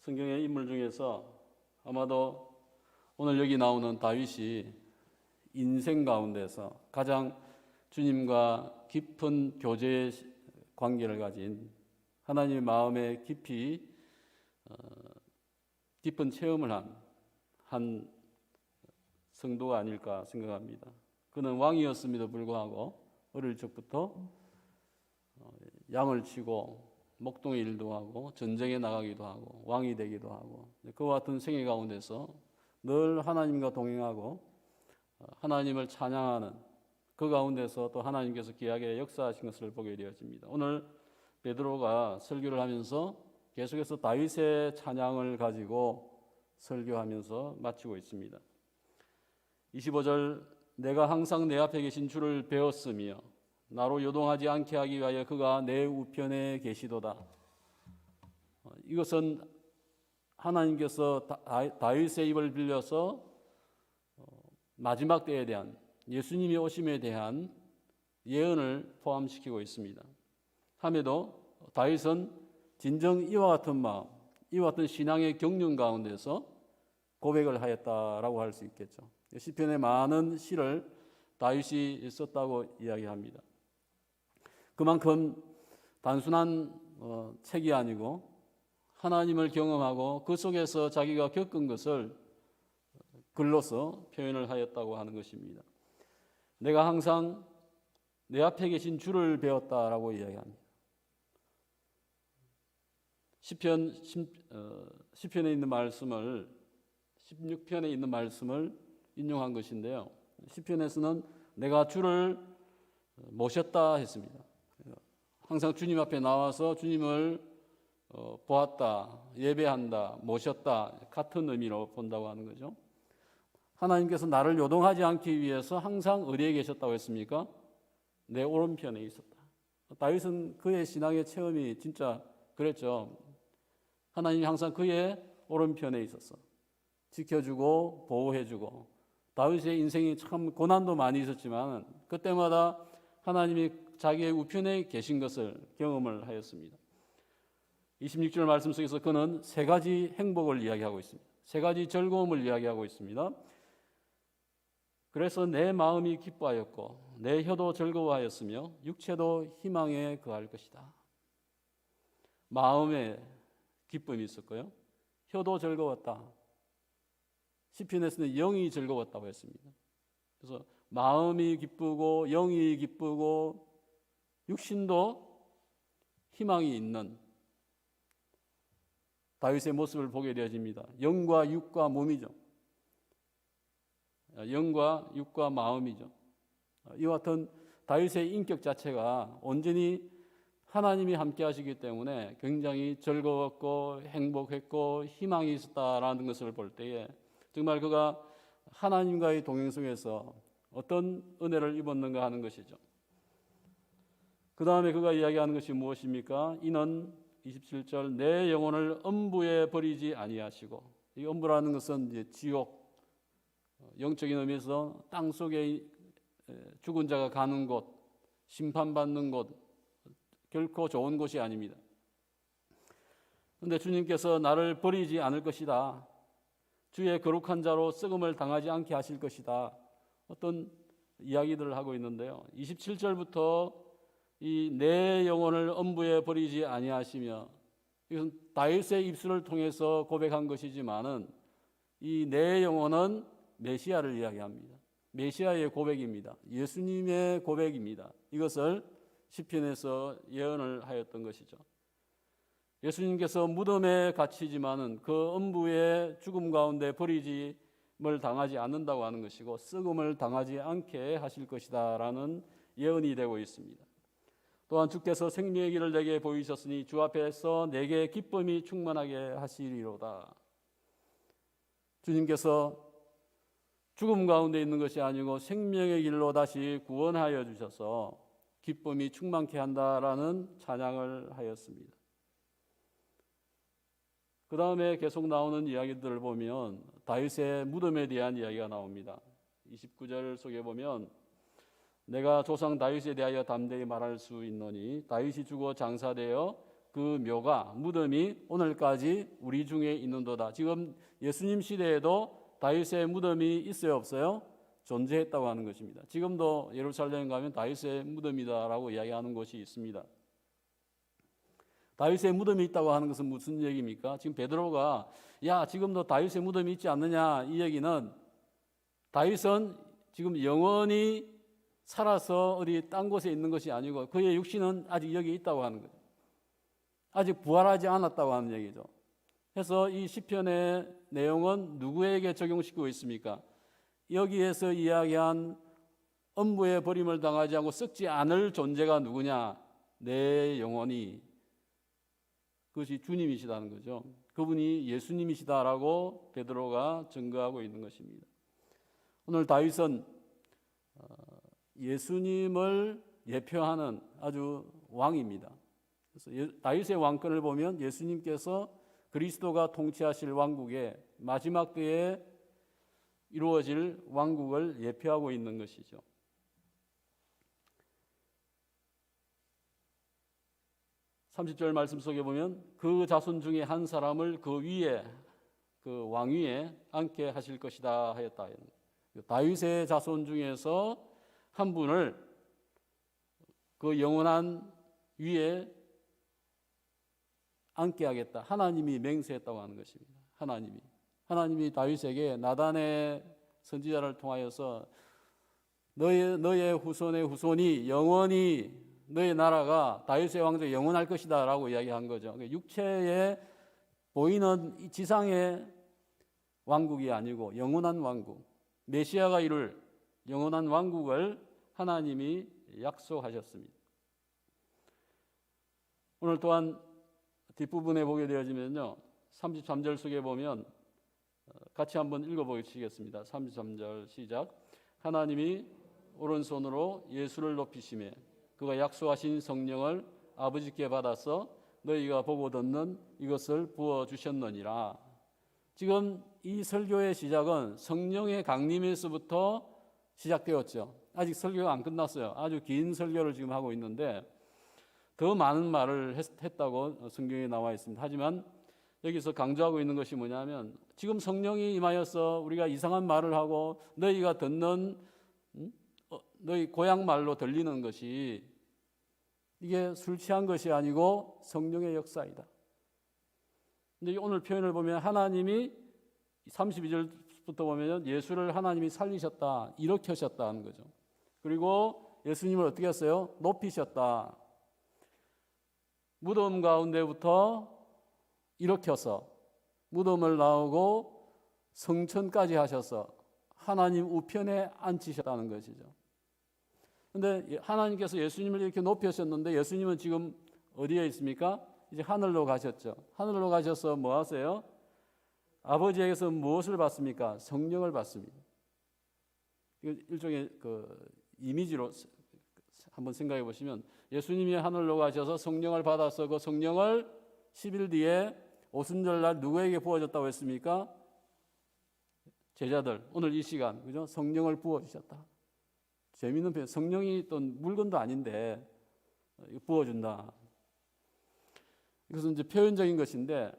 성경의 인물 중에서 아마도 오늘 여기 나오는 다윗이 인생 가운데서 가장 주님과 깊은 교제의 관계를 가진 하나님의 마음에 깊이 깊은 체험을 한 성도가 아닐까 생각합니다. 그는 왕이었음에도 불구하고 어릴 적부터 양을 치고 목동의 일도 하고 전쟁에 나가기도 하고 왕이 되기도 하고 그와 같은 생애 가운데서 늘 하나님과 동행하고 하나님을 찬양하는 그 가운데서 또 하나님께서 귀하게 역사하신 것을 보게 되어집니다. 오늘 베드로가 설교를 하면서 계속해서 다윗의 찬양을 가지고 설교하면서 마치고 있습니다. 25절 내가 항상 내 앞에 계신 주를 배웠으며 나로 요동하지 않게 하기 위하여 그가 내 우편에 계시도다. 이것은 하나님께서 다윗의 입을 빌려서 마지막 때에 대한 예수님이 오심에 대한 예언을 포함시키고 있습니다. 함에도 다윗은 진정 이와 같은 마음, 이와 같은 신앙의 경륜 가운데서 고백을 하였다라고 할 수 있겠죠. 시편의 많은 시를 다윗이 썼다고 이야기합니다. 그만큼 단순한 책이 아니고 하나님을 경험하고 그 속에서 자기가 겪은 것을 글로서 표현을 하였다고 하는 것입니다. 내가 항상 내 앞에 계신 주를 배웠다라고 이야기합니다. 시편에 있는 말씀을 16편에 있는 말씀을 인용한 것인데요. 시편에서는 내가 주를 모셨다 했습니다. 항상 주님 앞에 나와서 주님을 보았다, 예배한다, 모셨다 같은 의미로 본다고 하는 거죠. 하나님께서 나를 요동하지 않기 위해서 항상 어디에 계셨다고 했습니까? 내 오른편에 있었다. 다윗은 그의 신앙의 체험이 진짜 그랬죠. 하나님이 항상 그의 오른편에 있었어. 지켜주고 보호해주고 다윗의 인생이 참 고난도 많이 있었지만 그때마다 하나님이 자기의 우편에 계신 것을 경험을 하였습니다. 26절 말씀 속에서 그는 세 가지 행복을 이야기하고 있습니다. 세 가지 즐거움을 이야기하고 있습니다. 그래서 내 마음이 기뻐하였고 내 혀도 즐거워하였으며 육체도 희망에 거할 것이다. 마음에 기쁨이 있었고요. 혀도 즐거웠다. 시편에서는 영이 즐거웠다고 했습니다. 그래서 마음이 기쁘고 영이 기쁘고 육신도 희망이 있는 다윗의 모습을 보게 되어집니다. 영과 육과 몸이죠. 영과 육과 마음이죠. 이와 같은 다윗의 인격 자체가 온전히 하나님이 함께 하시기 때문에 굉장히 즐거웠고 행복했고 희망이 있었다라는 것을 볼 때에 정말 그가 하나님과의 동행 속에서 어떤 은혜를 입었는가 하는 것이죠. 그 다음에 그가 이야기하는 것이 무엇입니까? 이는 27절 내 영혼을 음부에 버리지 아니하시고, 이 음부라는 것은 이제 지옥, 영적인 의미에서 땅 속에 죽은 자가 가는 곳, 심판받는 곳, 결코 좋은 곳이 아닙니다. 그런데 주님께서 나를 버리지 않을 것이다. 주의 거룩한 자로 썩음을 당하지 않게 하실 것이다. 어떤 이야기들을 하고 있는데요. 27절부터 이 내 영혼을 음부에 버리지 아니하시며, 이것은 다윗의 입술을 통해서 고백한 것이지만은 이 내 영혼은 메시아를 이야기합니다. 메시아의 고백입니다. 예수님의 고백입니다. 이것을 시편에서 예언을 하였던 것이죠. 예수님께서 무덤에 갇히지만은 그 음부의 죽음 가운데 버리짐을 당하지 않는다고 하는 것이고 썩음을 당하지 않게 하실 것이다라는 예언이 되고 있습니다. 또한 주께서 생명의 길을 내게 보이셨으니 주 앞에서 내게 기쁨이 충만하게 하시리로다. 주님께서 죽음 가운데 있는 것이 아니고 생명의 길로 다시 구원하여 주셔서 기쁨이 충만케 한다라는 찬양을 하였습니다. 그 다음에 계속 나오는 이야기들을 보면 다윗의 무덤에 대한 이야기가 나옵니다. 29절 속에 보면 내가 조상 다윗에 대하여 담대히 말할 수 있노니 다윗이 죽어 장사되어 그 묘가 무덤이 오늘까지 우리 중에 있는도다. 지금 예수님 시대에도 다윗의 무덤이 있어요, 없어요? 존재했다고 하는 것입니다. 지금도 예루살렘 가면 다윗의 무덤이다라고 이야기하는 곳이 있습니다. 다윗의 무덤이 있다고 하는 것은 무슨 얘기입니까? 지금 베드로가 야 지금도 다윗의 무덤이 있지 않느냐, 이 얘기는 다윗은 지금 영원히 살아서 어디 딴 곳에 있는 것이 아니고 그의 육신은 아직 여기 있다고 하는 거죠. 아직 부활하지 않았다고 하는 얘기죠. 그래서 이 시편의 내용은 누구에게 적용시키고 있습니까? 여기에서 이야기한 음부의 버림을 당하지 않고 썩지 않을 존재가 누구냐? 내 영혼이, 그것이 주님이시다는 거죠. 그분이 예수님이시다라고 베드로가 증거하고 있는 것입니다. 오늘 다윗은 예수님을 예표하는 아주 왕입니다. 그래서 다윗의 왕권을 보면 예수님께서 그리스도가 통치하실 왕국의 마지막 때에 이루어질 왕국을 예표하고 있는 것이죠. (30절) 말씀 속에 보면 그 자손 중에 한 사람을 그 위에, 그 왕위에 앉게 하실 것이다 하였다. 다윗의 자손 중에서 한 분을 그 영원한 위에 앉게 하겠다. 하나님이 맹세했다고 하는 것입니다. 하나님이 다윗에게 나단의 선지자를 통하여서 너의 후손의 후손이 영원히 너의 나라가 다윗의 왕조가 영원할 것이다 라고 이야기한 거죠. 육체에 보이는 이 지상의 왕국이 아니고 영원한 왕국, 메시아가 이룰 영원한 왕국을 하나님이 약속하셨습니다. 오늘 또한 뒷부분에 보게 되어지면요, 33절 속에 보면 같이 한번 읽어보시겠습니다. 33절 시작. 하나님이 오른손으로 예수를 높이시매 그가 약속하신 성령을 아버지께 받아서 너희가 보고 듣는 이것을 부어주셨느니라. 지금 이 설교의 시작은 성령의 강림에서부터 시작되었죠. 아직 설교가 안 끝났어요. 아주 긴 설교를 지금 하고 있는데 더 많은 말을 했다고 성경에 나와 있습니다. 하지만 여기서 강조하고 있는 것이 뭐냐면 지금 성령이 임하여서 우리가 이상한 말을 하고 너희가 듣는 너희 고향 말로 들리는 것이 이게 술 취한 것이 아니고 성령의 역사이다. 근데 오늘 표현을 보면 하나님이 32절부터 보면 예수를 하나님이 살리셨다, 일으키셨다 하는 거죠. 그리고 예수님을 어떻게 했어요? 높이셨다. 무덤 가운데부터 일으켜서 무덤을 나오고 성천까지 하셔서 하나님 우편에 앉히셨다는 것이죠. 그런데 하나님께서 예수님을 이렇게 높이셨는데 예수님은 지금 어디에 있습니까? 이제 하늘로 가셨죠. 하늘로 가셔서 뭐 하세요? 아버지에게서 무엇을 받습니까? 성령을 받습니다. 일종의 그 이미지로 한번 생각해 보시면 예수님이 하늘로 가셔서 성령을 받아서 그 성령을 10일 뒤에 오순절날 누구에게 부어졌다고 했습니까? 제자들. 오늘 이 시간, 그죠? 성령을 부어주셨다. 재미있는 표현. 성령이 또 물건도 아닌데 부어준다. 이것은 이제 표현적인 것인데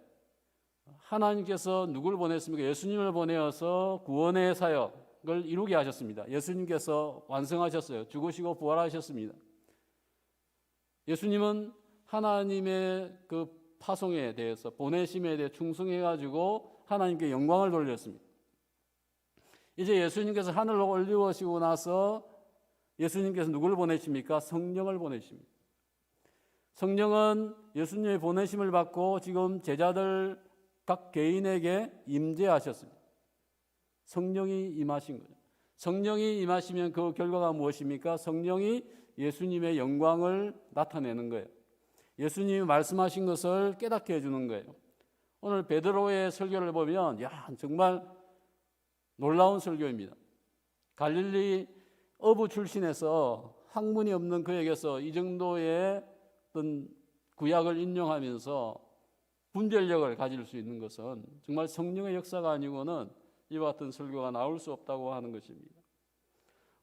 하나님께서 누구를 보냈습니까? 예수님을 보내어서 구원의 사역을 이루게 하셨습니다. 예수님께서 완성하셨어요. 죽으시고 부활하셨습니다. 예수님은 하나님의 그 파송에 대해서, 보내심에 대해 충성해가지고 하나님께 영광을 돌렸습니다. 이제 예수님께서 하늘로 올리우시고 나서 예수님께서 누구를 보내십니까? 성령을 보내십니다. 성령은 예수님의 보내심을 받고 지금 제자들 각 개인에게 임재하셨습니다. 성령이 임하신 거예요. 성령이 임하시면 그 결과가 무엇입니까? 성령이 예수님의 영광을 나타내는 거예요. 예수님이 말씀하신 것을 깨닫게 해주는 거예요. 오늘 베드로의 설교를 보면 정말 놀라운 설교입니다. 갈릴리 어부 출신에서 학문이 없는 그에게서 이 정도의 어떤 구약을 인용하면서 분별력을 가질 수 있는 것은 정말 성령의 역사가 아니고는 이와 같은 설교가 나올 수 없다고 하는 것입니다.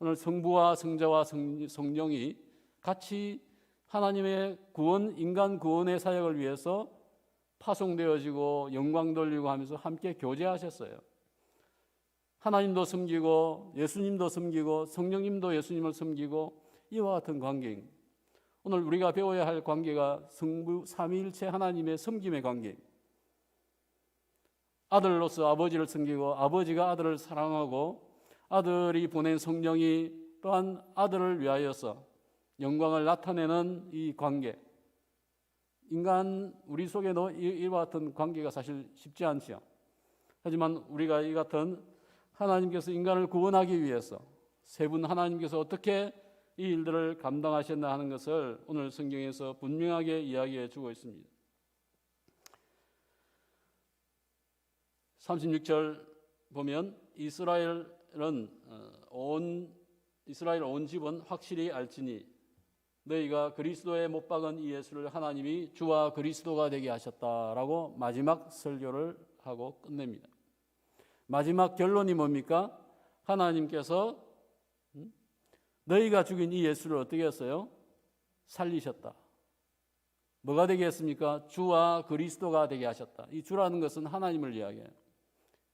오늘 성부와 성자와 성령이 같이 하나님의 구원, 인간 구원의 사역을 위해서 파송되어지고 영광 돌리고 하면서 함께 교제하셨어요. 하나님도 섬기고 예수님도 섬기고 성령님도 예수님을 섬기고 이와 같은 관계입니다. 오늘 우리가 배워야 할 관계가 성부 삼위일체 하나님의 섬김의 관계입니다. 아들로서 아버지를 섬기고 아버지가 아들을 사랑하고 아들이 보낸 성령이 또한 아들을 위하여서 영광을 나타내는 이 관계. 인간 우리 속에도 이와 같은 관계가 사실 쉽지 않지요. 하지만 우리가 이 같은 하나님께서 인간을 구원하기 위해서 세 분 하나님께서 어떻게 이 일들을 감당하셨나 하는 것을 오늘 성경에서 분명하게 이야기해 주고 있습니다. 36절 보면 이스라엘 온 집은 확실히 알지니 너희가 그리스도에 못 박은 이 예수를 하나님이 주와 그리스도가 되게 하셨다라고 마지막 설교를 하고 끝냅니다. 마지막 결론이 뭡니까? 하나님께서 너희가 죽인 이 예수를 어떻게 했어요? 살리셨다. 뭐가 되게 했습니까? 주와 그리스도가 되게 하셨다. 이 주라는 것은 하나님을 이야기해요.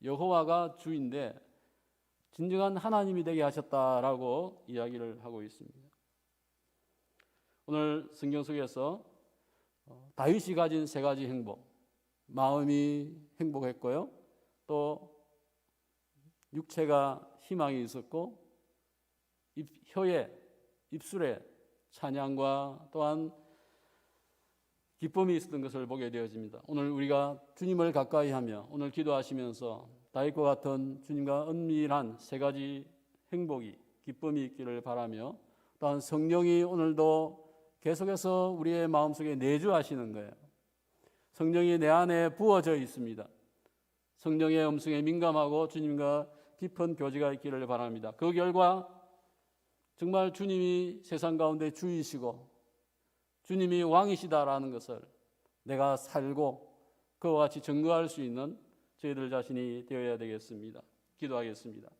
여호와가 주인데 진정한 하나님이 되게 하셨다라고 이야기를 하고 있습니다. 오늘 성경 속에서 다윗이 가진 세 가지 행복, 마음이 행복했고요, 또 육체가 희망이 있었고 혀에 입술에 찬양과 또한 기쁨이 있었던 것을 보게 되어집니다. 오늘 우리가 주님을 가까이 하며 오늘 기도하시면서 다윗과 같은 주님과 은밀한 세 가지 행복이 기쁨이 있기를 바라며 또한 성령이 오늘도 계속해서 우리의 마음속에 내주하시는 거예요. 성령이 내 안에 부어져 있습니다. 성령의 음성에 민감하고 주님과 깊은 교제가 있기를 바랍니다. 그 결과 정말 주님이 세상 가운데 주이시고 주님이 왕이시다라는 것을 내가 살고 그와 같이 증거할 수 있는 저희들 자신이 되어야 되겠습니다. 기도하겠습니다.